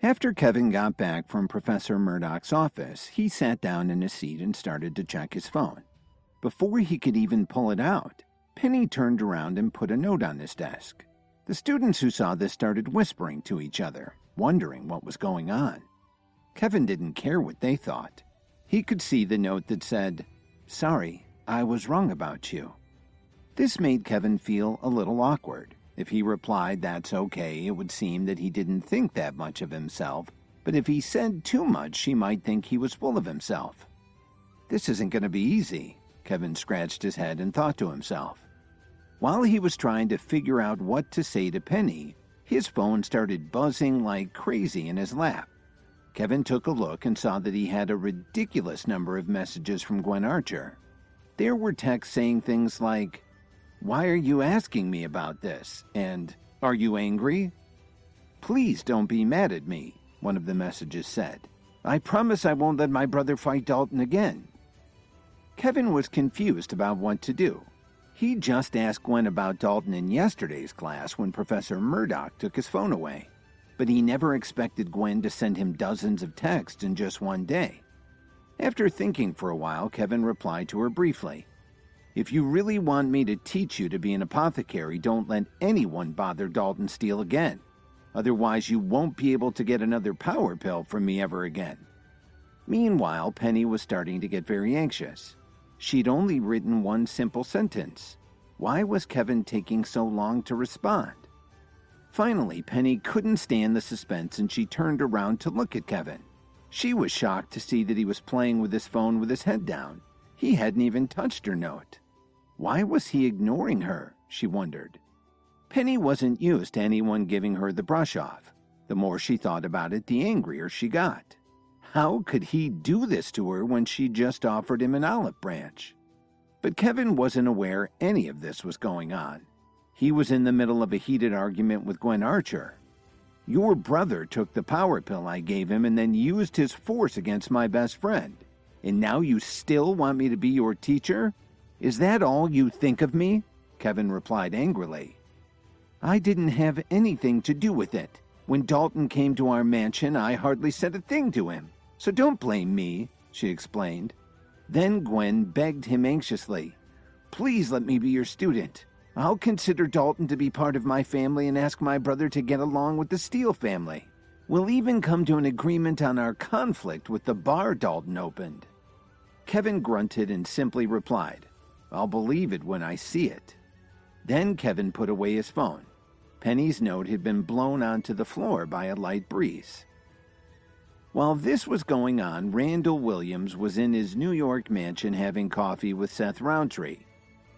After Kevin got back from Professor Murdoch's office, he sat down in his seat and started to check his phone. Before he could even pull it out, Penny turned around and put a note on his desk. The students who saw this started whispering to each other, wondering what was going on. Kevin didn't care what they thought. He could see the note that said, "Sorry, I was wrong about you." This made Kevin feel a little awkward. If he replied, "That's okay," it would seem that he didn't think that much of himself, but if he said too much, she might think he was full of himself. This isn't going to be easy, Kevin scratched his head and thought to himself. While he was trying to figure out what to say to Penny, his phone started buzzing like crazy in his lap. Kevin took a look and saw that he had a ridiculous number of messages from Gwen Archer. There were texts saying things like, "Why are you asking me about this?" and "Are you angry?" "Please don't be mad at me," one of the messages said. "I promise I won't let my brother fight Dalton again." Kevin was confused about what to do. He just asked Gwen about Dalton in yesterday's class when Professor Murdoch took his phone away, but he never expected Gwen to send him dozens of texts in just one day. After thinking for a while, Kevin replied to her briefly, "If you really want me to teach you to be an apothecary, don't let anyone bother Dalton Steele again. Otherwise, you won't be able to get another power pill from me ever again." Meanwhile, Penny was starting to get very anxious. She'd only written one simple sentence. Why was Kevin taking so long to respond? Finally, Penny couldn't stand the suspense and she turned around to look at Kevin. She was shocked to see that he was playing with his phone with his head down. He hadn't even touched her note. Why was he ignoring her, she wondered. Penny wasn't used to anyone giving her the brush off. The more she thought about it, the angrier she got. How could he do this to her when she just offered him an olive branch? But Kevin wasn't aware any of this was going on. He was in the middle of a heated argument with Gwen Archer. "Your brother took the power pill I gave him and then used his force against my best friend. And now you still want me to be your teacher? Is that all you think of me?" Kevin replied angrily. "I didn't have anything to do with it. When Dalton came to our mansion, I hardly said a thing to him. So don't blame me," she explained. Then Gwen begged him anxiously, "Please let me be your student. I'll consider Dalton to be part of my family and ask my brother to get along with the Steele family. We'll even come to an agreement on our conflict with the bar Dalton opened." Kevin grunted and simply replied, "I'll believe it when I see it." Then Kevin put away his phone. Penny's note had been blown onto the floor by a light breeze. While this was going on, Randall Williams was in his New York mansion having coffee with Seth Roundtree.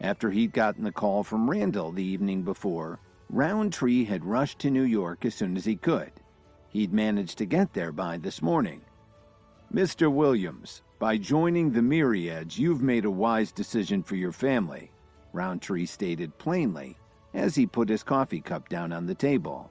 After he'd gotten the call from Randall the evening before, Roundtree had rushed to New York as soon as he could. He'd managed to get there by this morning. "Mr. Williams, by joining the Myriads, you've made a wise decision for your family," Roundtree stated plainly as he put his coffee cup down on the table.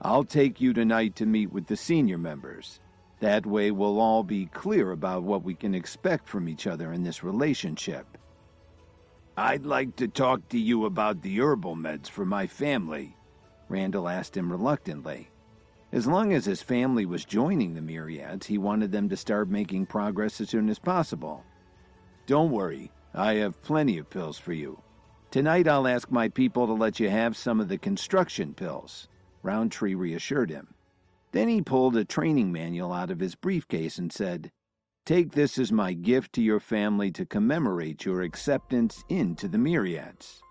"I'll take you tonight to meet with the senior members. That way we'll all be clear about what we can expect from each other in this relationship." "I'd like to talk to you about the herbal meds for my family," Randall asked him reluctantly. As long as his family was joining the Myriads, he wanted them to start making progress as soon as possible. "Don't worry, I have plenty of pills for you. Tonight I'll ask my people to let you have some of the construction pills," Roundtree reassured him. Then he pulled a training manual out of his briefcase and said, "Take this as my gift to your family to commemorate your acceptance into the Myriads."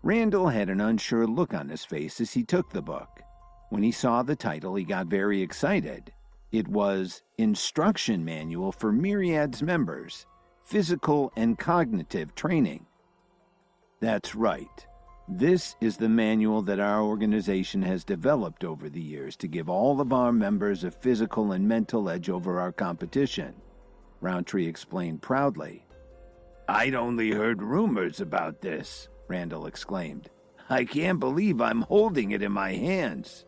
Randall had an unsure look on his face as he took the book. When he saw the title, he got very excited. It was Instruction Manual for Myriads Members, Physical and Cognitive Training. That's right. This is the manual that our organization has developed over the years to give all of our members a physical and mental edge over our competition, Roundtree explained proudly. "I'd only heard rumors about this," Randall exclaimed. "I can't believe I'm holding it in my hands."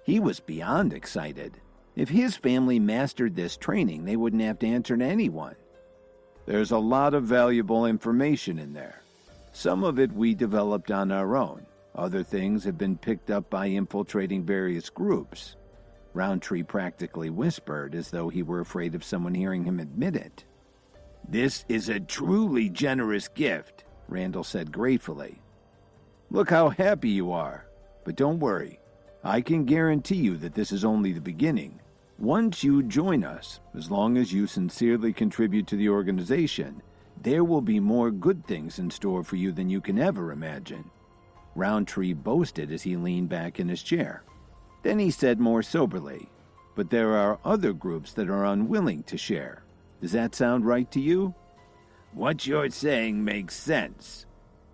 He was beyond excited. If his family mastered this training, they wouldn't have to answer to anyone. "There's a lot of valuable information in there. Some of it we developed on our own. Other things have been picked up by infiltrating various groups. Roundtree practically whispered, as though he were afraid of someone hearing him admit it. "This is a truly generous gift," Randall said gratefully. "Look how happy you are. But don't worry. I can guarantee you that this is only the beginning. Once you join us, as long as you sincerely contribute to the organization, there will be more good things in store for you than you can ever imagine." Roundtree boasted as he leaned back in his chair. Then he said more soberly, "But there are other groups that are unwilling to share. Does that sound right to you?" "What you're saying makes sense,"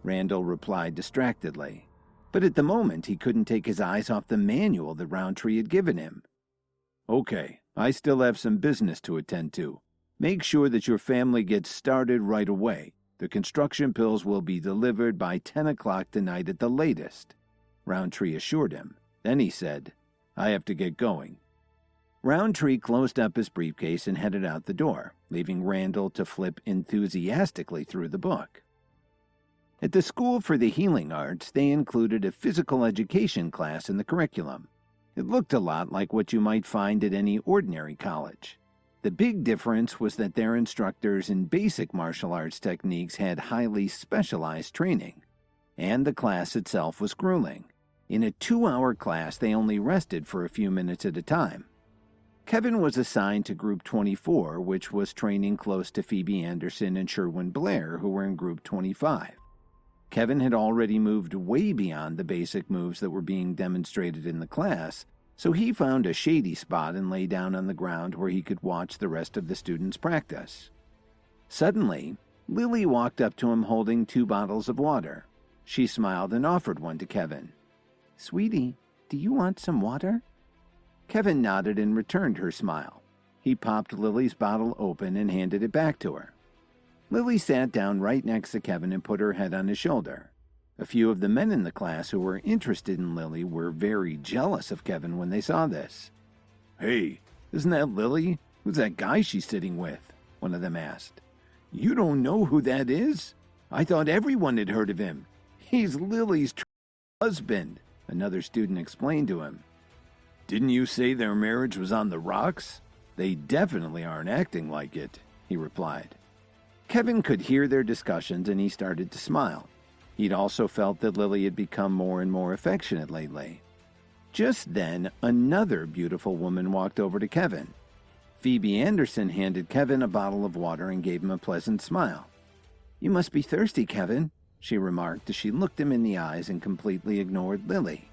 Randall replied distractedly. But at the moment he couldn't take his eyes off the manual that Roundtree had given him. "Okay, I still have some business to attend to. Make sure that your family gets started right away. The construction bills will be delivered by 10 o'clock tonight at the latest," Roundtree assured him. Then he said, "I have to get going." Roundtree closed up his briefcase and headed out the door, leaving Randall to flip enthusiastically through the book. At the School for the Healing Arts, they included a physical education class in the curriculum. It looked a lot like what you might find at any ordinary college. The big difference was that their instructors in basic martial arts techniques had highly specialized training, and the class itself was grueling. In a 2-hour class, they only rested for a few minutes at a time. Kevin was assigned to Group 24, which was training close to Phoebe Anderson and Sherwin Blair, who were in Group 25. Kevin had already moved way beyond the basic moves that were being demonstrated in the class, so he found a shady spot and lay down on the ground where he could watch the rest of the students practice. Suddenly, Lily walked up to him holding 2 bottles of water. She smiled and offered one to Kevin. "Sweetie, do you want some water?" Kevin nodded and returned her smile. He popped Lily's bottle open and handed it back to her. Lily sat down right next to Kevin and put her head on his shoulder. A few of the men in the class who were interested in Lily were very jealous of Kevin when they saw this. "Hey, isn't that Lily? Who's that guy she's sitting with?" one of them asked. "You don't know who that is? I thought everyone had heard of him. He's Lily's husband," another student explained to him. "Didn't you say their marriage was on the rocks? They definitely aren't acting like it," he replied. Kevin could hear their discussions and he started to smile. He'd also felt that Lily had become more and more affectionate lately. Just then, another beautiful woman walked over to Kevin. Phoebe Anderson handed Kevin a bottle of water and gave him a pleasant smile. "You must be thirsty, Kevin," she remarked as she looked him in the eyes and completely ignored Lily.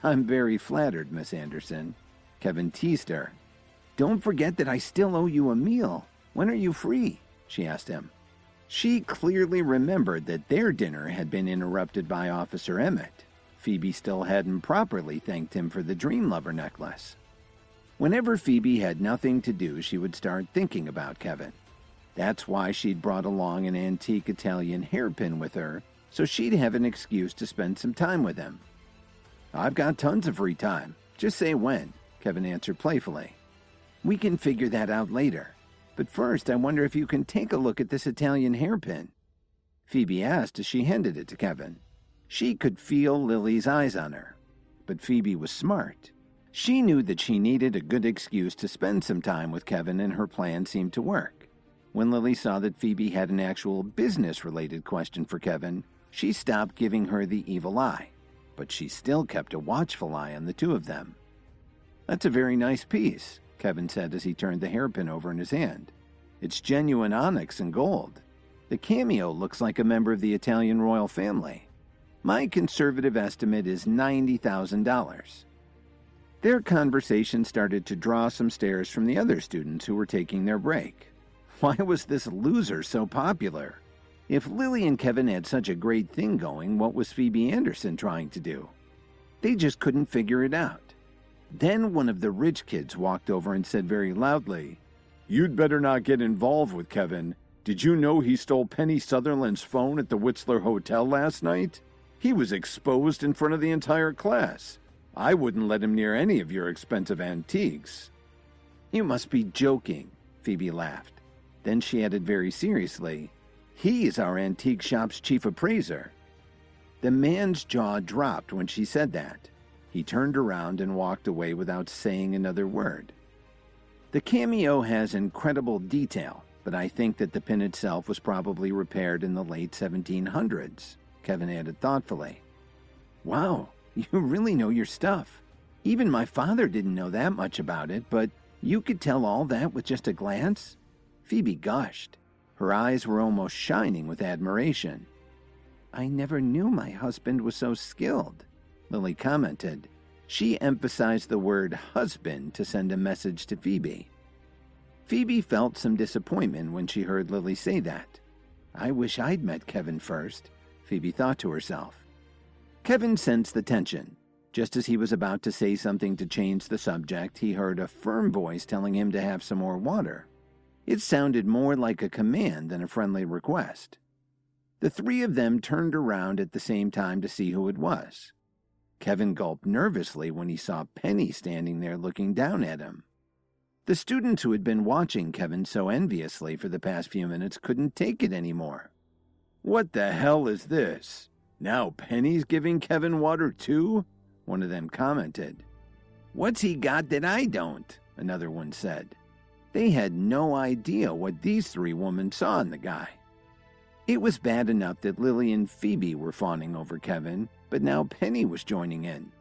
"I'm very flattered, Miss Anderson," Kevin teased her. "Don't forget that I still owe you a meal. When are you free?" she asked him. She clearly remembered that their dinner had been interrupted by Officer Emmett. Phoebe still hadn't properly thanked him for the Dream Lover necklace. Whenever Phoebe had nothing to do, she would start thinking about Kevin. That's why she'd brought along an antique Italian hairpin with her, so she'd have an excuse to spend some time with him. "I've got tons of free time. Just say when," Kevin answered playfully. "We can figure that out later. But first, I wonder if you can take a look at this Italian hairpin," Phoebe asked as she handed it to Kevin. She could feel Lily's eyes on her, but Phoebe was smart. She knew that she needed a good excuse to spend some time with Kevin, and her plan seemed to work. When Lily saw that Phoebe had an actual business-related question for Kevin, she stopped giving her the evil eye, but she still kept a watchful eye on the two of them. "That's a very nice piece," Kevin said as he turned the hairpin over in his hand. "It's genuine onyx and gold. The cameo looks like a member of the Italian royal family. My conservative estimate is $90,000. Their conversation started to draw some stares from the other students who were taking their break. Why was this loser so popular? If Lily and Kevin had such a great thing going, what was Phoebe Anderson trying to do? They just couldn't figure it out. Then one of the rich kids walked over and said very loudly, "You'd better not get involved with Kevin. Did you know he stole Penny Sutherland's phone at the Whistler Hotel last night? He was exposed in front of the entire class. I wouldn't let him near any of your expensive antiques." "You must be joking," Phoebe laughed. Then she added very seriously, "He is our antique shop's chief appraiser." The man's jaw dropped when she said that. He turned around and walked away without saying another word. The cameo has incredible detail, but I think that the pin itself was probably repaired in the late 1700s, Kevin added thoughtfully. Wow, you really know your stuff. Even my father didn't know that much about it, but you could tell all that with just a glance? Phoebe gushed. Her eyes were almost shining with admiration. I never knew my husband was so skilled, Lily commented. She emphasized the word husband to send a message to Phoebe. Phoebe felt some disappointment when she heard Lily say that. I wish I'd met Kevin first, Phoebe thought to herself. Kevin sensed the tension. Just as he was about to say something to change the subject, he heard a firm voice telling him to have some more water. It sounded more like a command than a friendly request. The three of them turned around at the same time to see who it was. Kevin gulped nervously when he saw Penny standing there looking down at him. The students who had been watching Kevin so enviously for the past few minutes couldn't take it anymore. What the hell is this? Now Penny's giving Kevin water too? One of them commented. What's he got that I don't? Another one said. They had no idea what these three women saw in the guy. It was bad enough that Lily and Phoebe were fawning over Kevin, but now Penny was joining in.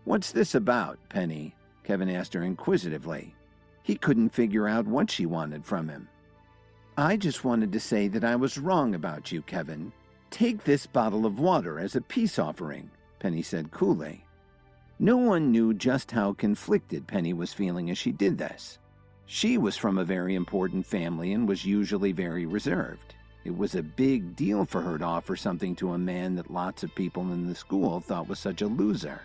What's this about, Penny? Kevin asked her inquisitively. He couldn't figure out what she wanted from him. I just wanted to say that I was wrong about you, Kevin. Take this bottle of water as a peace offering, Penny said coolly. No one knew just how conflicted Penny was feeling as she did this. She was from a very important family and was usually very reserved. It was a big deal for her to offer something to a man that lots of people in the school thought was such a loser.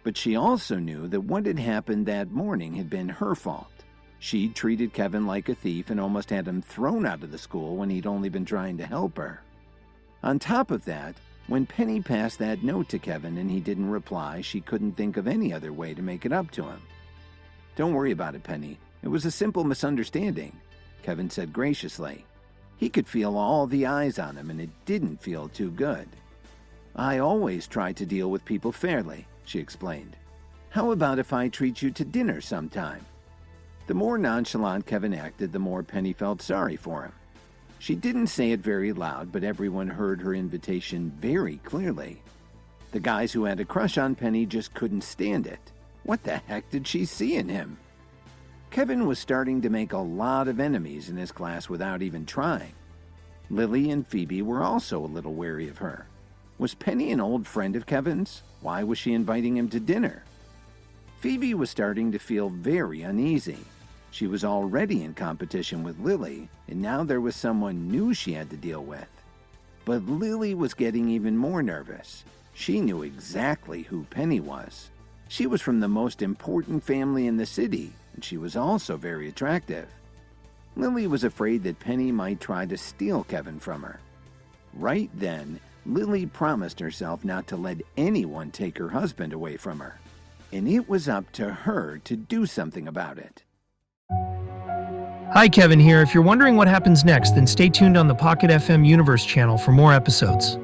But she also knew that what had happened that morning had been her fault. She'd treated Kevin like a thief and almost had him thrown out of the school when he'd only been trying to help her. On top of that, when Penny passed that note to Kevin and he didn't reply, she couldn't think of any other way to make it up to him. Don't worry about it, Penny. It was a simple misunderstanding, Kevin said graciously. He could feel all the eyes on him, and it didn't feel too good. I always try to deal with people fairly, she explained. How about if I treat you to dinner sometime? The more nonchalant Kevin acted, the more Penny felt sorry for him. She didn't say it very loud, but everyone heard her invitation very clearly. The guys who had a crush on Penny just couldn't stand it. What the heck did she see in him? Kevin was starting to make a lot of enemies in his class without even trying. Lily and Phoebe were also a little wary of her. Was Penny an old friend of Kevin's? Why was she inviting him to dinner? Phoebe was starting to feel very uneasy. She was already in competition with Lily, and now there was someone new she had to deal with. But Lily was getting even more nervous. She knew exactly who Penny was. She was from the most important family in the city, and she was also very attractive. Lily was afraid that Penny might try to steal Kevin from her. Right then, Lily promised herself not to let anyone take her husband away from her, and it was up to her to do something about it. Hi, Kevin here. If you're wondering what happens next, then stay tuned on the Pocket FM Universe channel for more episodes.